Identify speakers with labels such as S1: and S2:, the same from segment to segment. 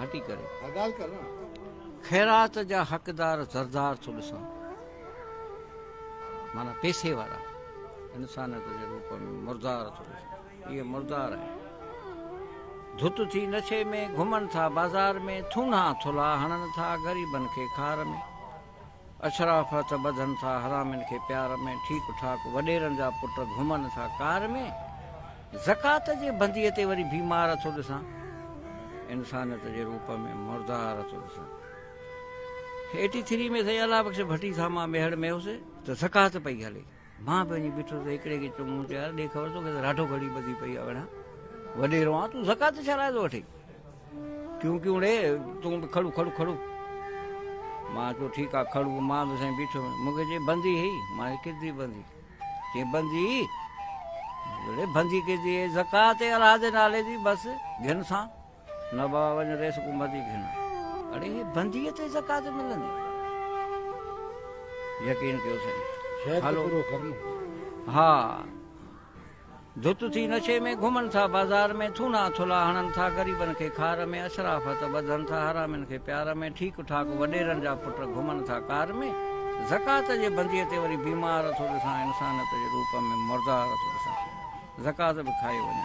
S1: हटी करे खैरात जा हकदार ज़रदार थो ॾिसां माना पैसे वारा इंसानियत जे रूप में मुर्दार थो ॾिसां इहे मुर्दार आहिनि धुत थी नशे में घुमनि था बाज़ार में थूना थुला हणनि था ग़रीबनि खे खार में अशराफत ॿधनि था हरामनि खे प्यार में ठीक ठाक वॾेरनि जा पुट घुमनि था कार में ज़कात जे बंदीअ ते वरी बीमार थो ॾिसां इंसानियत जे रूप में मुर्दार थो ॾिसां 83 में सही अला बख़्श भट्टी सां मां मेहड़ में हुउसि त ज़कात पई हले मां बि वञी ॿिठो त हिकिड़े खे चयो मूं चयो यार ॾे ख़बर तोखे त ॾाढो घड़ी ॿधी पई आहे वञा वॾेरो आहे तूं ज़कात छा लाइ थो वठे क्यों क्यों ॾे तूं बि खड़ू खड़ू खड़ू मां चयो ठीकु आहे खड़ू मां बि साईं बीठो मूंखे चई बंदी हुई मां किरदी बंदी चई बंदी बंदी किरदी ज़कात अलाह जे नाले जी बसि घिन सां न बाबा वञ रेस कुंभती घिन अड़े हे बंदीअ ते ज़कात मिलंदी यकीन कयो साईं हलो हा धुत थी नशे में घुमनि था बाज़ार में थूना थुला हणनि था ग़रीबनि खे खार में अशराफत ॿधनि था हरामनि खे प्यार में ठीक ठाक वॾेरनि जा पुट घुमनि था कार में ज़कात जे बंदीअ ते वरी बीमार थो ॾिसां इंसानियत जे रूप में मुर्दार थो ॾिसां ज़कात बि खाई वञे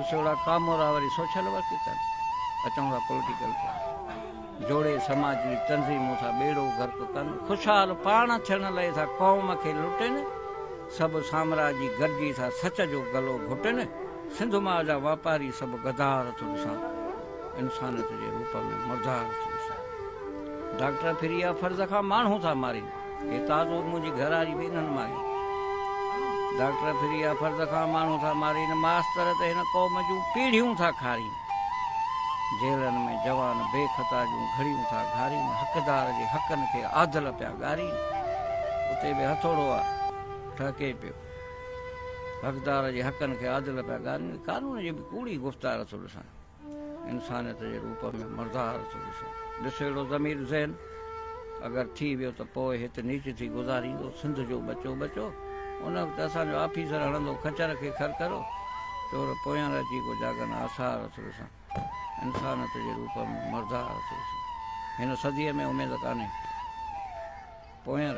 S1: ॾिसो अहिड़ा कामोरा वरी सोशल वर्क अथनि अचूं था पॉलिटिकल ते जोड़े समाजी तंज़ीमूं था ॿेड़ो गर्क कनि ख़ुशहाल पाण थियण लाइ था क़ौम खे लुटनि सभु साम्राजी गॾिजी था सच जो गलो घुटनि सिंध मां जा वापारी सभु गदार थो ॾिसां इंसानियत जे रूप में मुर्दार थो ॾिसां डॉक्टर फिरी विया फर्ज़ खां माण्हू था मारीनि हे ताज़ो मुंहिंजी घरवारी बि इन्हनि मारी डॉक्टर फिरी विया फर्ज़ खां माण्हू था मारीनि मास्तर त हिन क़ौम जूं पीढ़ियूं था खारीनि जेलनि में जवान बेख़ता जूं घड़ियूं था घारीनि हक़दार जे हक़नि खे आदल पिया ॻारीनि उते बि हथोड़ो आहे ठके पियो हक़दार जे हक़नि खे आदल पिया ॻारीनि कानून जी बि कूड़ी गुफ़्तार थो ॾिसां इंसानियत जे रूप में मुर्दार थो ॾिसां ॾिस अहिड़ो ज़मीर ज़हन अगरि थी वियो त पोइ हिते नीच थी गुज़ारींदो सिंध जो बचो बचो उन वक़्तु असांजो ऑफिसर हणंदो खचर खे खर करो चोर पोयां अची को जागनि आसार थो ॾिसां इंसानियत जे रूप में मुर्दार थो ॾिसां हिन सदीअ में उमेदु कान्हे पोयां